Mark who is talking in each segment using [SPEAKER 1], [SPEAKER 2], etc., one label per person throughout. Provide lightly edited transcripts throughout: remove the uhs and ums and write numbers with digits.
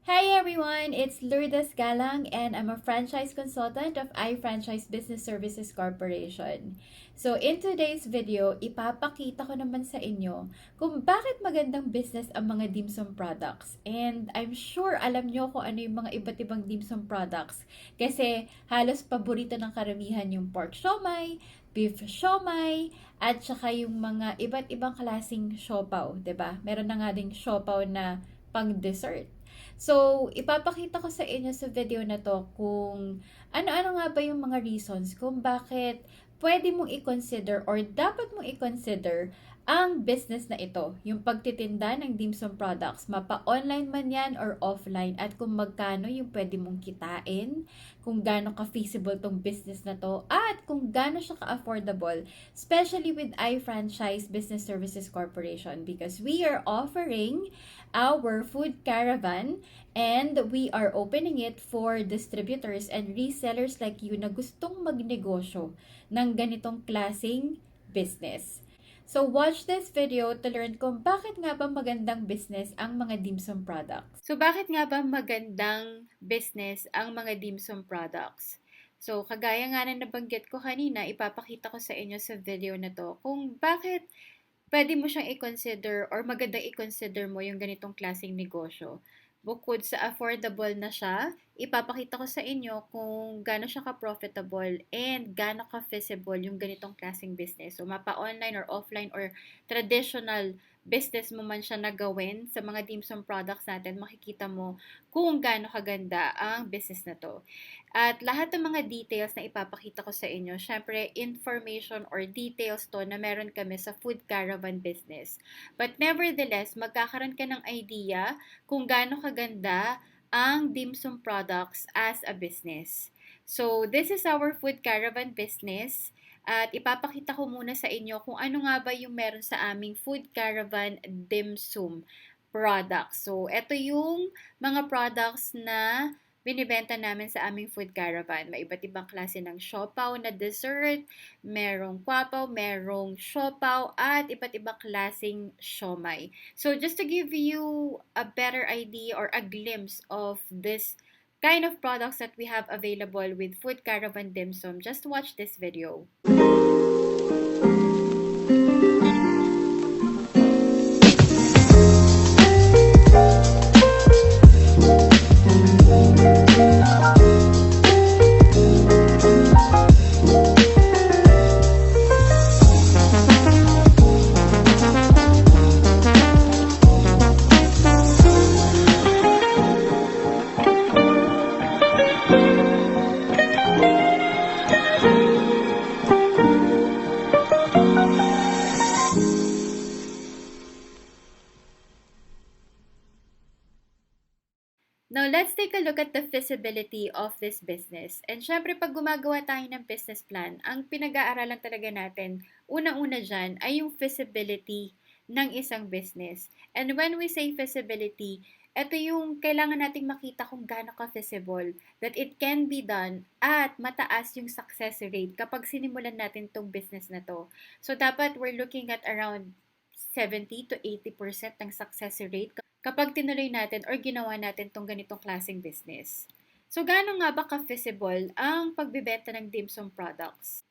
[SPEAKER 1] Hi everyone, it's Lourdes Galang and I'm a franchise consultant of iFranchise Business Services Corporation. So in today's video, ipapakita ko naman sa inyo kung bakit magandang business ang mga dim sum products. And I'm sure alam nyo kung ano yung mga iba't ibang dim sum products kasi halos paborito ng karamihan yung pork siomai, beef siomai, at saka yung mga iba't ibang klaseng siopaw, 'di ba? Meron na nga ding siopaw na pang dessert. So, ipapakita ko sa inyo sa video na to kung ano-ano nga ba yung mga reasons kung bakit pwede mong i-consider or dapat mong i-consider ang business na ito, yung pagtitinda ng dim sum products, mapa-online man yan or offline, at kung magkano yung pwede mong kitain, kung gaano ka-feasible tong business na to, at kung gaano siya ka-affordable, especially with iFranchise Business Services Corporation because we are offering our food caravan and we are opening it for distributors and resellers like you na gustong magnegosyo ng ganitong klaseng business. So watch this video to learn kung bakit nga ba magandang business ang mga dim sum products. So bakit nga ba magandang business ang mga dim sum products? So kagaya nga na nabanggit ko kanina, ipapakita ko sa inyo sa video na to kung bakit pwede mo siyang i-consider or magandang i-consider mo yung ganitong klaseng negosyo. Bukod sa affordable na siya, ipapakita ko sa inyo kung gaano siya ka-profitable and gaano ka-feasible yung ganitong klaseng business. So, mapa-online or offline or traditional business mo man siya na gawin sa mga dim sum products natin, makikita mo kung gaano kaganda ang business na to. At lahat ng mga details na ipapakita ko sa inyo, syempre information or details to na meron kami sa food caravan business. But nevertheless, magkakaroon ka ng idea kung gaano kaganda ang dim sum products as a business. So, this is our food caravan business. At ipapakita ko muna sa inyo kung ano nga ba yung meron sa aming food caravan dim sum products. So, ito yung mga products na binibenta namin sa aming food caravan. May iba't ibang klase ng siopaw na dessert, merong kwapaw, merong siopaw, at iba't ibang klaseng siomai. So just to give you a better idea or a glimpse of this kind of products that we have available with Food Caravan Dim Sum, just watch this video. Now, let's take a look at the feasibility of this business. And syempre, pag gumagawa tayo ng business plan, ang pinag-aaralan talaga natin, unang-una dyan, ay yung feasibility ng isang business. And when we say feasibility, ito yung kailangan nating makita kung gaano ka-feasible, that it can be done at mataas yung success rate kapag sinimulan natin tong business na to. So, dapat we're looking at around 70 to 80% ng success rate kapag tinuloy natin or ginawa natin tong ganitong klaseng business. So, gaano nga ba ka-feasible ang pagbibenta ng dim sum products?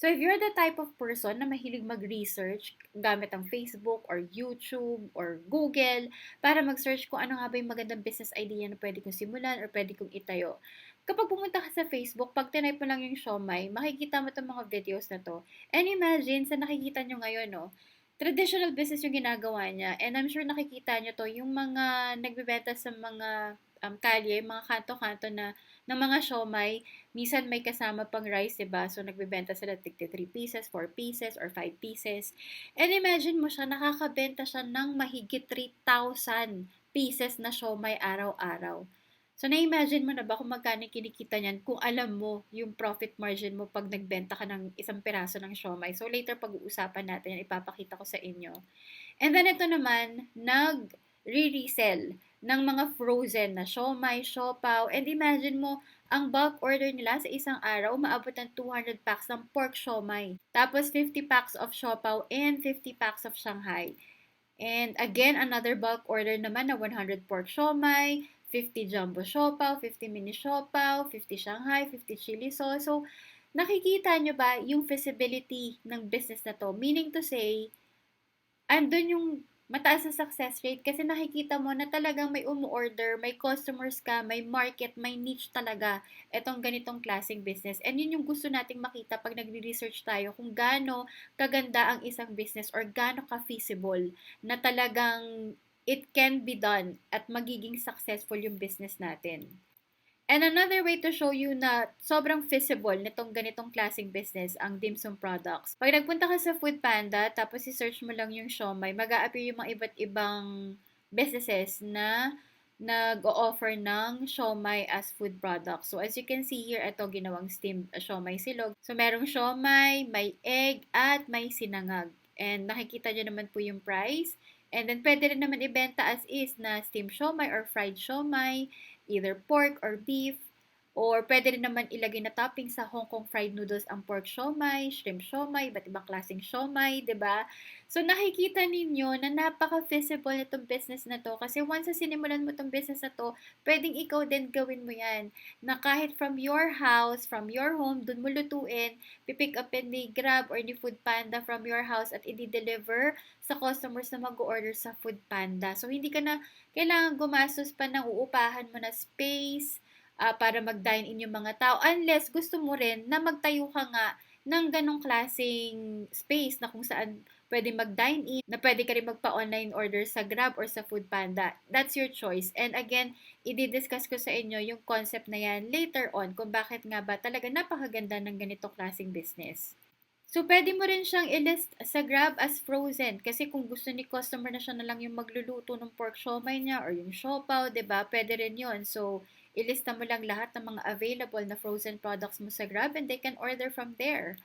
[SPEAKER 1] So, if you're the type of person na mahilig mag-research gamit ang Facebook or YouTube or Google para mag-search kung ano nga ba yung magandang business idea na pwede kong simulan or pwede kong itayo. Kapag pumunta ka sa Facebook, pag tinype mo lang yung siomai, makikita mo itong mga videos na to. And imagine, sa nakikita nyo ngayon, no, traditional business yung ginagawa niya. And I'm sure nakikita nyo to, yung mga nagbebenta sa mga kalye, mga kanto-kanto na ng mga siomai, minsan may kasama pang rice, diba? So, nagbebenta sila tigti 3 pieces, 4 pieces, or 5 pieces. And imagine mo siya, nakakabenta siya ng mahigit 3,000 pieces na siomai araw-araw. So, na-imagine mo na ba kung magkano kinikita niyan kung alam mo yung profit margin mo pag nagbenta ka ng isang piraso ng siomai. So, later pag-uusapan natin yan, ipapakita ko sa inyo. And then, ito naman, nag-re-resell ng mga frozen na siomai, siopaw. And imagine mo, ang bulk order nila sa isang araw, maabot ng 200 packs ng pork siomai. Tapos, 50 packs of siopaw and 50 packs of Shanghai. And again, another bulk order naman na 100 pork siomai, 50 jumbo siopaw, 50 mini siopaw, 50 Shanghai, 50 chili sauce. So, nakikita nyo ba yung feasibility ng business na to? Meaning to say, andun yung mataas na success rate kasi nakikita mo na talagang may umu-order, may customers ka, may market, may niche talaga itong ganitong klaseng business. And yun yung gusto nating makita pag nagre-research tayo kung gaano kaganda ang isang business or gaano ka-feasible na talagang it can be done at magiging successful yung business natin. And another way to show you na sobrang feasible nitong ganitong klaseng business ang dim sum products. Pag nagpunta ka sa Foodpanda, tapos i-search mo lang yung siomai, mag-a-appear yung mga iba't ibang businesses na nag-o-offer ng siomai as food product. So, as you can see here, ito ginawang steamed siomai silog. So, merong siomai, may egg, at may sinangag. And nakikita nyo naman po yung price. And then, pwede rin naman ibenta as is na steamed siomai or fried siomai, either pork or beef, or pwede rin naman ilagay na topping sa Hong Kong fried noodles ang pork siomai, shrimp siomai, iba't ibang klaseng siomai, 'di ba? So nakikita ninyo na napaka-feasible nitong business na to kasi once na sinimulan mo tong business na to, pwedeng ikaw din gawin mo 'yan. Na kahit from your house, from your home, dun mo lutuin, pipick upin ni Grab or ni Foodpanda from your house at i-deliver sa customers na mag-order sa Foodpanda. So hindi ka na kailangan gumastos pa ng uupahan mo na space, para mag-dine in yung mga tao. Unless gusto mo rin na magtayo ka nga ng ganong klaseng space na kung saan pwede mag-dine in, na pwede ka rin magpa-online order sa Grab or sa Foodpanda. That's your choice. And again, i-discuss ko sa inyo yung concept na yan later on kung bakit nga ba talaga napakaganda ng ganitong klaseng business. So, pwede mo rin siyang i-list sa Grab as frozen. Kasi kung gusto ni customer na siya na lang yung magluluto ng pork siomai niya or yung siopaw, 'di ba? Pwede rin 'yon. So, ilista mo lang lahat ng mga available na frozen products mo sa Grab and they can order from there.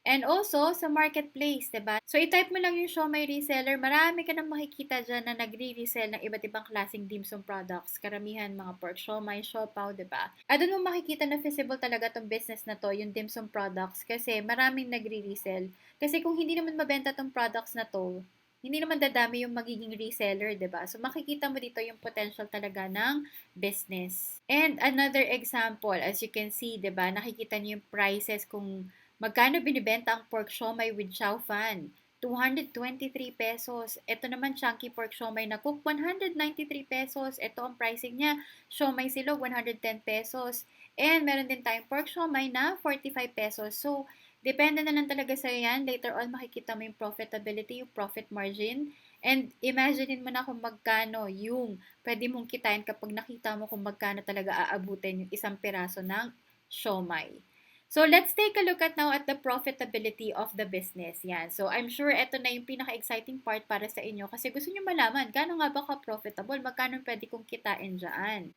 [SPEAKER 1] And also, sa marketplace, 'di ba? So, i-type mo lang yung siomai reseller. Marami ka nang makikita dyan na nagre-resell ng iba't ibang klaseng dim sum products. Karamihan, mga pork siomai, siopaw, 'di ba? At doon mo makikita na feasible talaga tong business na to, yung dim sum products, kasi maraming nagre-resell. Kasi kung hindi naman mabenta tong products na to, hindi naman dadami yung magiging reseller, 'di ba? So, makikita mo dito yung potential talaga ng business. And another example, as you can see, 'di ba? Nakikita niyo yung prices kung magkano binibenta ang pork siomai with chow fan? 223 pesos. Ito naman, chunky pork siomai na cook, 193 pesos. Ito ang pricing niya. Siomai silog, 110 pesos. And meron din tayong pork siomai na 45 pesos. So, depende na lang talaga sa'yo yan. Later on, makikita mo yung profitability, yung profit margin. And imagine mo na kung magkano yung pwede mong kitain kapag nakita mo kung magkano talaga aabutin yung isang piraso ng siomai. So, let's take a look at now at the profitability of the business. Yan. So, I'm sure ito na yung pinaka-exciting part para sa inyo kasi gusto nyo malaman gaano nga ba ka-profitable, magkano pwede kong kitain dyan.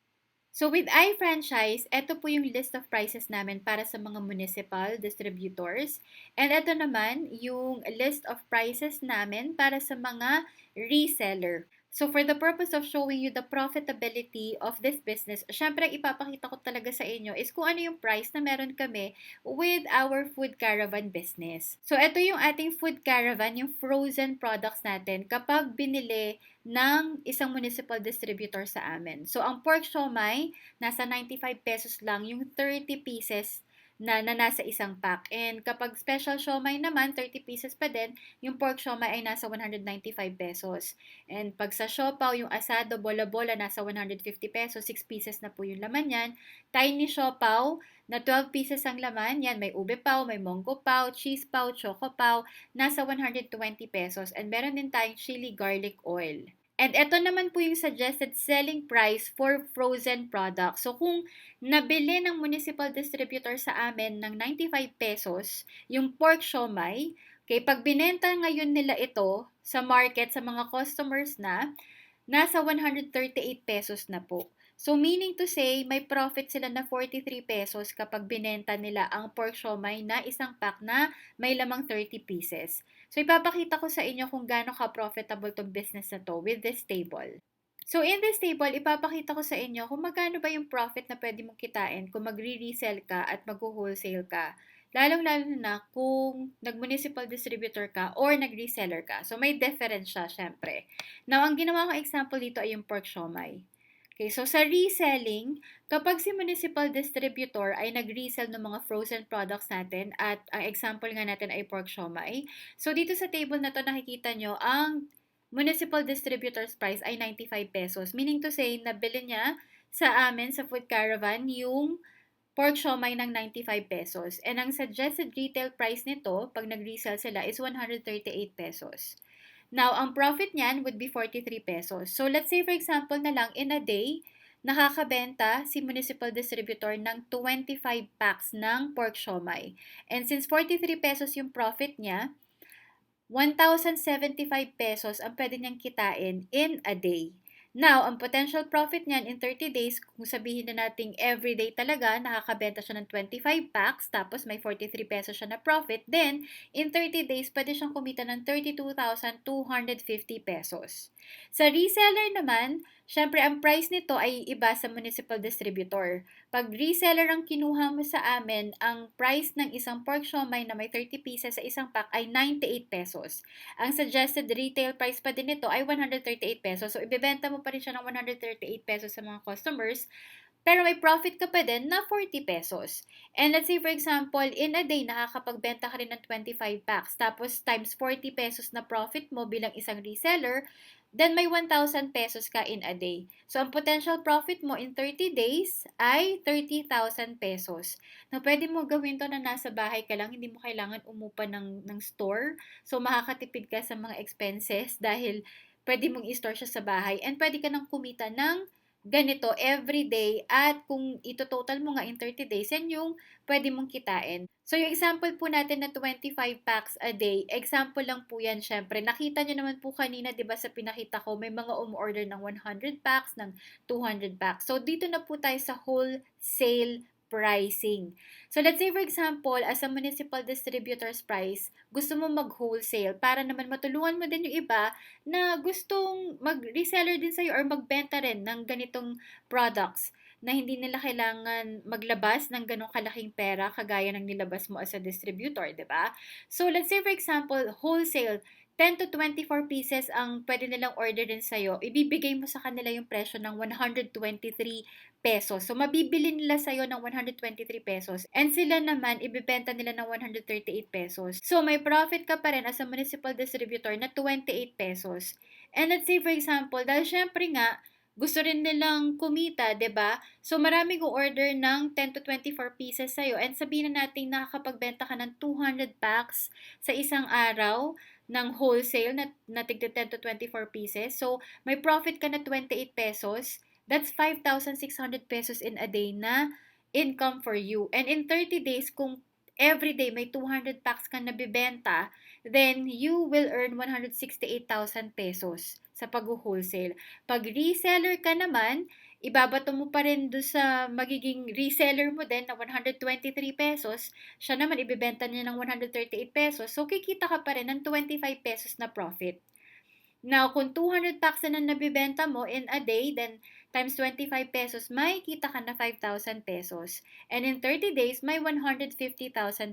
[SPEAKER 1] So, with iFranchise, ito po yung list of prices namin para sa mga municipal distributors. And ito naman yung list of prices namin para sa mga reseller. So, for the purpose of showing you the profitability of this business, syempre, ipapakita ko talaga sa inyo is kung ano yung price na meron kami with our food caravan business. So, ito yung ating food caravan, yung frozen products natin kapag binili ng isang municipal distributor sa amin. So, ang pork siomai, nasa 95 pesos lang, yung 30 pieces na nasa isang pack. And kapag special siomai naman, 30 pieces pa din, yung pork siomai ay nasa 195 pesos. And pag sa siopaw, yung asado, bola-bola, nasa 150 pesos, 6 pieces na po yung laman yan. Tiny siopaw, na 12 pieces ang laman, yan, may ube paw, may monggo paw, cheese paw, choco paw, nasa 120 pesos. And meron din tayong chili garlic oil. And ito naman po yung suggested selling price for frozen products. So, kung nabili ng municipal distributor sa amin ng 95 pesos, yung pork siomai, okay, pag binenta ngayon nila ito sa market, sa mga customers na, nasa 138 pesos na po. So, meaning to say, may profit sila na 43 pesos kapag binenta nila ang pork siomai na isang pack na may lamang 30 pieces. So, ipapakita ko sa inyo kung gaano ka-profitable tong business na to with this table. So, in this table, ipapakita ko sa inyo kung magkano ba yung profit na pwede mong kitain kung magre-resell ka at mag-wholesale ka. Lalong-lalo na kung nag-municipal distributor ka or nag-reseller ka. So, may difference siya, syempre. Now, ang ginawa kong example dito ay yung pork siomai. Okay, so sa reselling, kapag si municipal distributor ay nag-resell ng mga frozen products natin at ang example nga natin ay pork siomai. So dito sa table na to nakikita nyo ang municipal distributor's price ay 95 pesos. Meaning to say, nabili niya sa amin sa Food Caravan yung pork siomai ng 95 pesos. And ang suggested retail price nito pag nag-resell sila is 138 pesos. Now, ang profit niyan would be 43 pesos. So, let's say for example na lang, in a day, nakakabenta si municipal distributor ng 25 packs ng pork siomai. And since 43 pesos yung profit niya, 1,075 pesos ang pwede niyang kitain in a day. Now, ang potential profit niyan in 30 days, kung sabihin na natin everyday talaga, nakakabenta siya ng 25 packs, tapos may 43 pesos siya na profit, then in 30 days, pwede siyang kumita ng 32,250 pesos. Sa reseller naman, syempre ang price nito ay iba sa municipal distributor. Pag reseller ang kinuha mo sa amin, ang price ng isang pork siomai na may 30 pieces sa isang pack ay 98 pesos. Ang suggested retail price pa din nito ay 138 pesos. So, ibebenta mo pa rin siya ng 138 pesos sa mga customers. Pero may profit ka pa din na 40 pesos. And let's say for example, in a day, nakakapagbenta ka rin ng 25 packs. Tapos times 40 pesos na profit mo bilang isang reseller, then may 1,000 pesos ka in a day. So, ang potential profit mo in 30 days ay 30,000 pesos. Na pwede mo gawin to na nasa bahay ka lang, hindi mo kailangan umupa ng store. So, makakatipid ka sa mga expenses dahil pwede mong i-store siya sa bahay and pwede ka nang kumita ng ganito every day at kung ito-total mo nga in 30 days, yan yung pwede mong kitain. So, yung example po natin na 25 packs a day, example lang po yan syempre. Nakita nyo naman po kanina, di ba sa pinakita ko, may mga umorder ng 100 packs, ng 200 packs. So, dito na po tayo sa wholesale pricing. So, let's say for example, as a municipal distributor's price, gusto mo mag-wholesale para naman matulungan mo din yung iba na gustong mag-reseller din sa'yo or magbenta rin ng ganitong products na hindi nila kailangan maglabas ng ganong kalaking pera kagaya ng nilabas mo as a distributor, di ba? So, let's say for example, wholesale, 10 to 24 pieces ang pwede nilang orderin sa'yo, ibibigay mo sa kanila yung presyo ng 123 pesos. So, mabibili nila sa'yo ng 123 pesos. And sila naman, ibibenta nila ng 138 pesos. So, may profit ka pa rin as a municipal distributor na 28 pesos. And let's say, for example, dahil syempre nga, gusto rin nilang kumita, 'di ba? So, marami kong order ng 10 to 24 pieces sa'yo. And sabihin na natin nakakapagbenta ka ng 200 packs sa isang araw ng wholesale na tigda 10 to 24 pieces. So, may profit ka na 28 pesos. That's 5,600 pesos in a day na income for you. And in 30 days, kung every day may 200 packs ka nabibenta, then you will earn 168,000 pesos sa pag-wholesale. Pag reseller ka naman, ibabato mo pa rin doon sa magiging reseller mo din na 123 pesos. Siya naman, ibibenta niya ng 138 pesos. So, kikita ka pa rin ng 25 pesos na profit. Now, kung 200 packs na nabibenta mo in a day, then times 25 pesos, may kita ka na 5,000 pesos. And in 30 days, may 150,000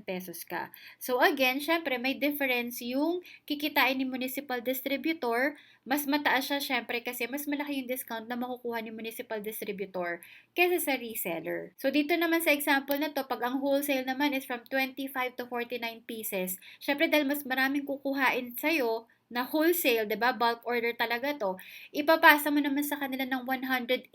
[SPEAKER 1] pesos ka. So again, syempre, may difference yung kikitain ni municipal distributor. Mas mataas siya syempre kasi mas malaki yung discount na makukuha ni municipal distributor kesa sa reseller. So dito naman sa example na to, pag ang wholesale naman is from 25 to 49 pieces, syempre dahil mas maraming kukuhain sa'yo, na wholesale, 'di ba? Bulk order talaga 'to. Ipapasa mo naman sa kanila ng 118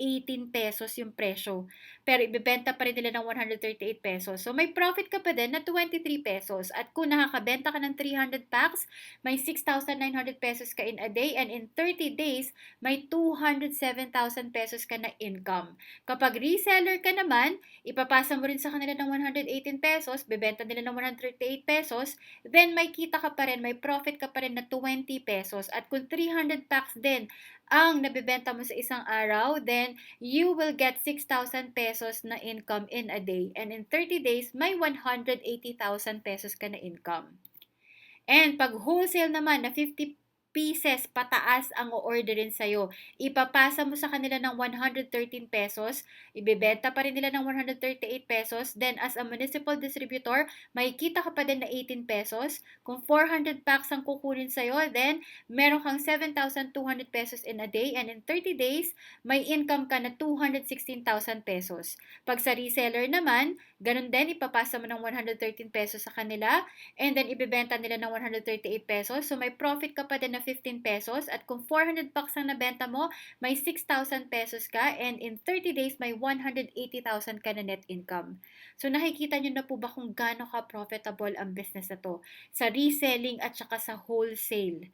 [SPEAKER 1] pesos yung presyo. Pero ibebenta pa rin nila ng 138 pesos. So may profit ka pa din na 23 pesos. At kung nakakabenta ka ng 300 packs, may 6,900 pesos ka in a day and in 30 days, may 207,000 pesos ka na income. Kapag reseller ka naman, ipapasa mo rin sa kanila ng 118 pesos, bebenta nila ng 138 pesos, then may kita ka pa rin, may profit ka pa rin na 20 pesos. At kung 300 packs din ang nabibenta mo sa isang araw, then you will get 6,000 pesos na income in a day. And in 30 days, may 180,000 pesos ka na income. And pag wholesale naman na 50 pieces pataas ang o-orderin sa'yo. Ipapasa mo sa kanila ng 113 pesos, ibebenta pa rin nila ng 138 pesos, then as a municipal distributor, makikita ka pa din na 18 pesos. Kung 400 packs ang kukunin sa'yo, then meron kang 7,200 pesos in a day, and in 30 days, may income ka na 216,000 pesos. Pag sa reseller naman, ganun din, ipapasa mo ng 113 pesos sa kanila, and then ibebenta nila ng 138 pesos. So may profit ka pa din na 15 pesos, at kung 400 packs ang nabenta mo, may 6,000 pesos ka, and in 30 days, may 180,000 ka na net income. So nakikita nyo na po ba kung gaano ka profitable ang business na to sa reselling at saka sa wholesale.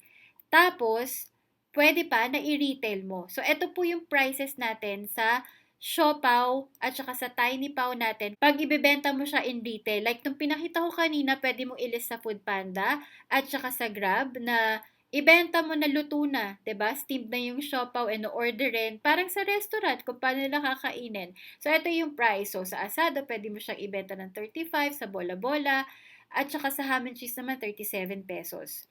[SPEAKER 1] Tapos, pwede pa na i-retail mo. So ito po yung prices natin sa Siopaw at saka sa Tiny Pau natin pag ibebenta mo siya in retail. Like nung pinakita ko kanina, pwede mo ilist sa Foodpanda at saka sa Grab na ibenta mo na luto na, 'di ba? Steamed na yung siopaw and orderin, parang sa restaurant kung paano nila kakainin. So ito yung price. So sa asado, pwede mo siyang ibenta ng 35, sa bola-bola, at saka sa ham and cheese naman 37 pesos.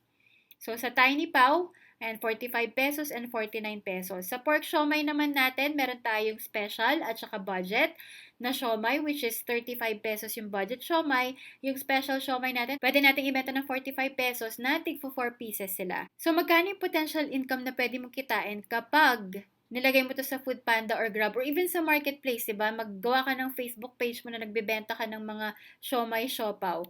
[SPEAKER 1] So sa Tiny Pau, and 45 pesos and 49 pesos. Sa pork siomai naman natin, meron tayong special at saka budget na siomai, which is 35 pesos yung budget siomai. Yung special siomai natin, pwede natin ibenta ng 45 pesos na tig 4 pieces sila. So magkano yung potential income na pwede mong kitain kapag nilagay mo to sa Foodpanda or Grab or even sa marketplace, diba? Maggawa ka ng Facebook page mo na nagbebenta ka ng mga siomai, siopaw.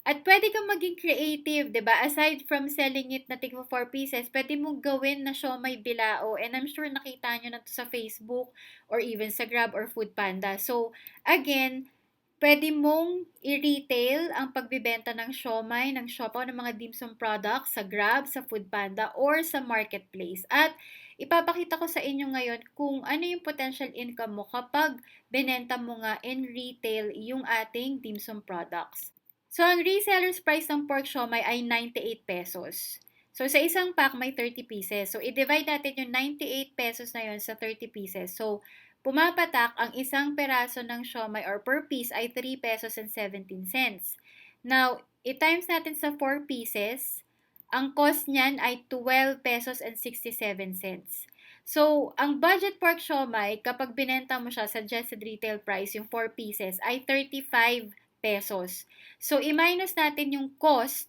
[SPEAKER 1] At pwede kang maging creative, 'di ba? Aside from selling it na tigpo 4 pieces, pwede mong gawin na siomai bilao. And I'm sure nakita nyo na to sa Facebook or even sa Grab or Foodpanda. So, again, pwede mong i-retail ang pagbibenta ng siomai, ng siopaw, ng mga dim sum products sa Grab, sa Foodpanda, or sa marketplace. At ipapakita ko sa inyo ngayon kung ano yung potential income mo kapag binenta mo nga in retail yung ating dim sum products. So, ang reseller's price ng pork siomai ay 98 pesos. So, sa isang pack may 30 pieces. So, i-divide natin yung 98 pesos na yun sa 30 pieces. So, pumapatak ang isang peraso ng siomai or per piece ay 3 pesos and 17 cents. Now, i-times natin sa 4 pieces, ang cost niyan ay 12 pesos and 67 cents. So, ang budget pork siomai, kapag binenta mo siya sa suggested retail price, yung 4 pieces, ay 35 pesos. So, i-minus natin yung cost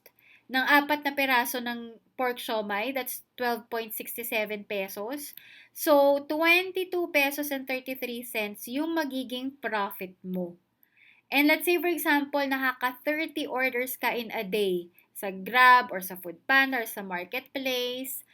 [SPEAKER 1] ng 4 na peraso ng pork siomai, that's 12.67 pesos. So, 22 pesos and 33 cents yung magiging profit mo. And let's say, for example, nakaka-30 orders ka in a day sa Grab or sa Foodpanda or sa Marketplace.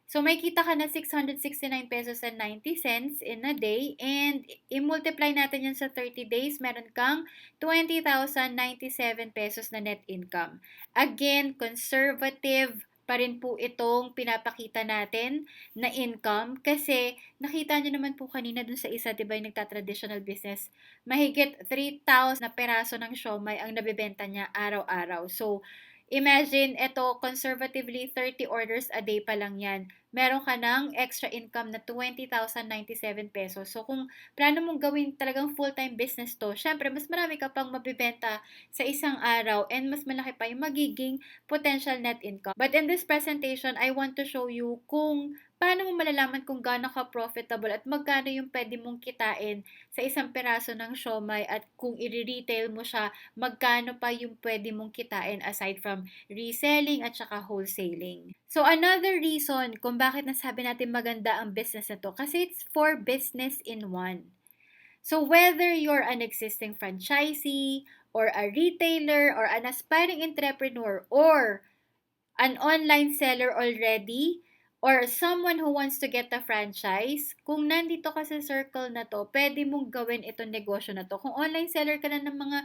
[SPEAKER 1] So, may kita ka na 669 pesos and 90 cents in a day, and i-multiply natin yan sa 30 days, meron kang 20,097 pesos na net income. Again, conservative pa rin po itong pinapakita natin na income kasi nakita nyo naman po kanina dun sa isa, diba yung nagta-traditional business, mahigit 3,000 na peraso ng siomai ang nabibenta niya araw-araw. So, imagine, ito, conservatively, 30 orders a day pa lang yan. Meron ka ng extra income na 20,097 pesos. So, kung plano mong gawin talagang full-time business to, syempre, mas marami ka pang mabibenta sa isang araw and mas malaki pa yung magiging potential net income. But in this presentation, I want to show you kung paano mo malalaman kung gaano ka profitable at magkano yung pwede mong kitain sa isang peraso ng siomai at kung i-retail mo siya, magkano pa yung pwede mong kitain aside from reselling at saka wholesaling. So, another reason kung bakit nasabi natin maganda ang business na to, kasi it's for business in one. So, whether you're an existing franchisee, or a retailer, or an aspiring entrepreneur, or an online seller already, or someone who wants to get a franchise, kung nandito ka sa circle na to, pwede mong gawin itong negosyo na to. Kung online seller ka na ng mga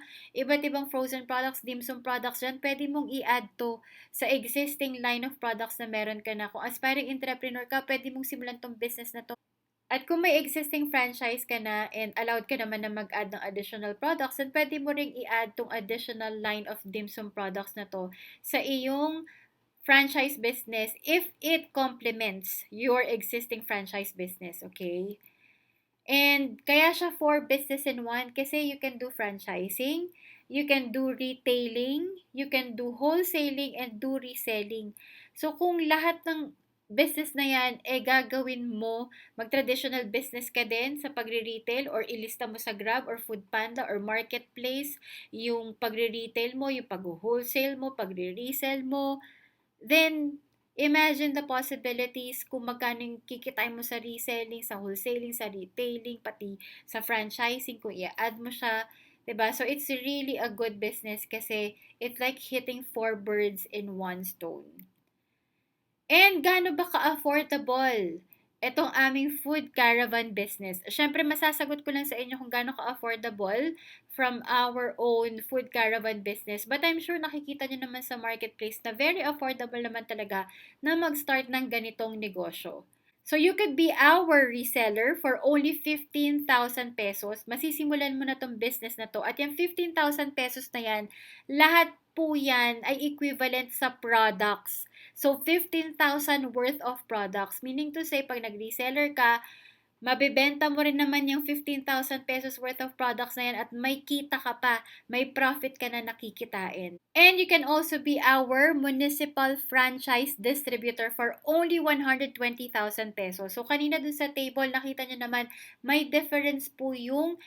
[SPEAKER 1] iba't ibang frozen products, dim sum products dyan, pwede mong i-add to sa existing line of products na meron ka na. Kung aspiring entrepreneur ka, pwede mong simulan tong business na to. At kung may existing franchise ka na and allowed ka naman na mag-add ng additional products, then pwede mo ring i-add tong additional line of dim sum products na to sa iyong franchise business if it complements your existing franchise business, okay? And kaya siya for business in one kasi you can do franchising, you can do retailing, you can do wholesaling, and do reselling. So, kung lahat ng business na yan, gagawin mo, mag-traditional business ka din sa pagre-retail or ilista mo sa Grab or Foodpanda or Marketplace, yung pagre-retail mo, yung pag-wholesale mo, pagre-resell mo, then imagine the possibilities kung magkano yung kikitain mo sa reselling, sa wholesaling, sa retailing, pati sa franchising, kung i-add mo siya, 'di ba? So it's really a good business kasi it's like hitting four birds in one stone. And gaano ba ka-affordable itong aming food caravan business? Siyempre, masasagot ko lang sa inyo kung gaano ka-affordable from our own food caravan business. But I'm sure nakikita nyo naman sa marketplace na very affordable naman talaga na mag-start ng ganitong negosyo. So you could be our reseller for only 15,000 pesos. Masisimulan mo na tong business na to. At yung 15,000 pesos na yan, lahat po yan ay equivalent sa products. So 15,000 worth of products. Meaning to say, pag nag-reseller ka, mabebenta mo rin naman yung 15,000 pesos worth of products na yan at may kita ka pa, may profit ka na nakikitain. And you can also be our municipal franchise distributor for only 120,000 pesos. So kanina dun sa table, nakita nyo naman, may difference po yung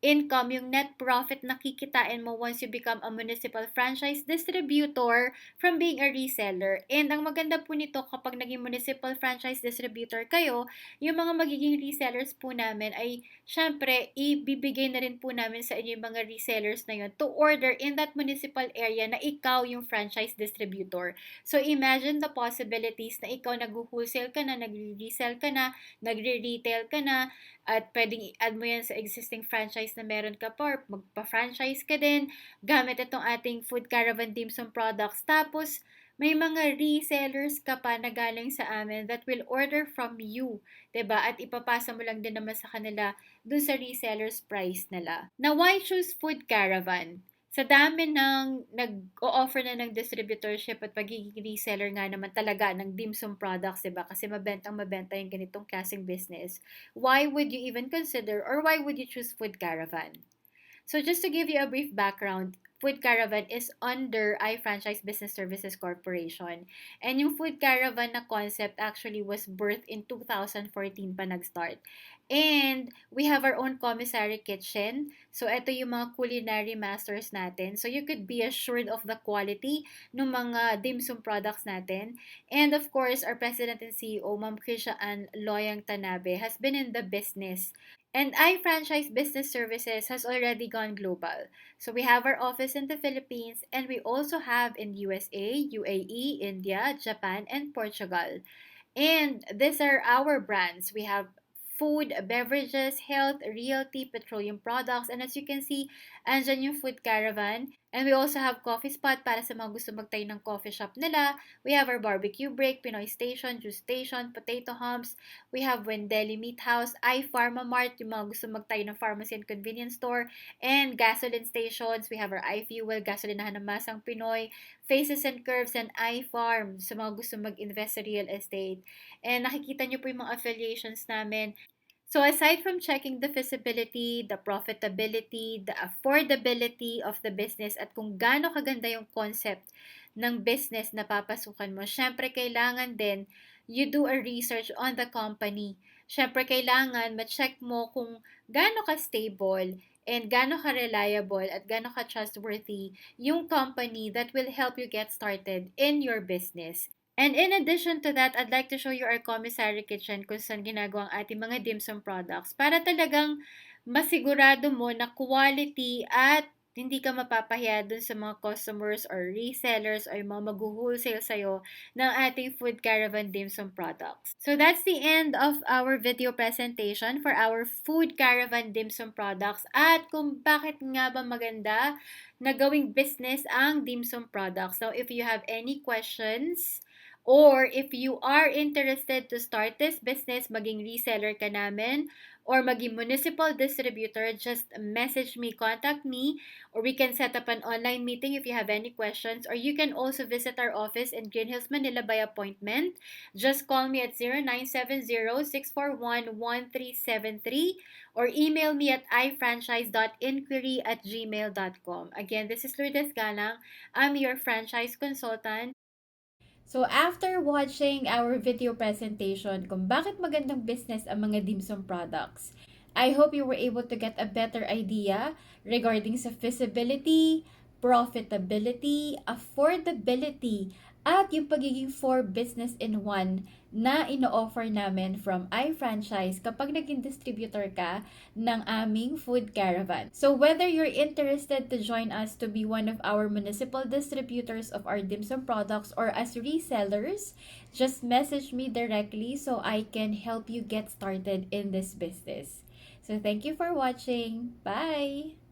[SPEAKER 1] income, yung net profit na kikitain mo once you become a municipal franchise distributor from being a reseller. And ang maganda po nito kapag naging municipal franchise distributor kayo, yung mga magiging resellers po namin ay syempre ibibigay na rin po namin sa inyo yung mga resellers na yun to order in that municipal area na ikaw yung franchise distributor. So imagine the possibilities na ikaw nag-wholesale ka na, nagre-resell ka na, nagre-retail ka na, at pwedeng i-add mo yan sa existing franchise na meron ka pa or magpa-franchise ka din gamit itong ating Food Caravan Dim Sum products. Tapos, may mga resellers ka pa na galing sa amin that will order from you, 'di ba? At ipapasa mo lang din naman sa kanila dun sa resellers price nila. Now, why choose Food Caravan? Sa dami ng nag-o-offer na ng distributorship at pagiging reseller nga naman talaga ng dim sum products, 'di ba? Kasi mabentang mabenta yung ganitong klaseng business. Why would you even consider or why would you choose Food Caravan? So just to give you a brief background, Food Caravan is under iFranchise Business Services Corporation. And yung Food Caravan na concept actually was birthed in 2014 pa nag-start. And we have our own commissary kitchen. So ito yung mga culinary masters natin. So you could be assured of the quality ng mga dim sum products natin. And of course, our President and CEO, Ma'am Krisha Ann Loyang Tanabe, has been in the business. And iFranchise Business Services has already gone global. So we have our office in the Philippines and we also have in USA, UAE, India, Japan, and Portugal. And these are our brands. We have food, beverages, health, realty, petroleum products. And as you can see, andyan yung Food Caravan. And we also have coffee spot para sa mga gusto magtayo ng coffee shop nila. We have our barbecue break, Pinoy Station, Juice Station, Potato Humps. We have Wendeli Meat House, iPharma Mart, yung mga gusto magtayo ng pharmacy and convenience store. And gasoline stations. We have our iFuel, gasolinahan ng masang Pinoy. Faces and Curves, and iFarm sa mga gusto mag-invest sa real estate. And nakikita nyo po yung mga affiliations namin. So aside from checking the feasibility, the profitability, the affordability of the business at kung gaano kaganda yung concept ng business na papasukan mo, syempre kailangan din you do a research on the company. Syempre kailangan ma-check mo kung gaano ka stable and gaano ka reliable at gaano ka trustworthy yung company that will help you get started in your business. And in addition to that, I'd like to show you our commissary kitchen kung saan ginagawa ang ating mga dim sum products para talagang masigurado mo na quality at hindi ka mapapahiya dun sa mga customers or resellers or yung mga mag-wholesale sa'yo ng ating Food Caravan dim sum products. So that's the end of our video presentation for our Food Caravan dim sum products at kung bakit nga ba maganda na gawing business ang dim sum products. So if you have any questions, or if you are interested to start this business, maging reseller ka namin, or maging municipal distributor, just message me, contact me, or we can set up an online meeting if you have any questions, or you can also visit our office in Green Hills, Manila by appointment. Just call me at 0970-641-1373 or email me at ifranchise.inquiry@gmail.com. Again, this is Lourdes Galang. I'm your franchise consultant. So after watching our video presentation kung bakit magandang business ang mga dim sum products, I hope you were able to get a better idea regarding sa feasibility, profitability, affordability, at yung pagiging for business in one na ino-offer namin from iFranchise kapag naging distributor ka ng aming food caravan. So whether you're interested to join us to be one of our municipal distributors of our dim sum products or as resellers, just message me directly so I can help you get started in this business. So thank you for watching. Bye!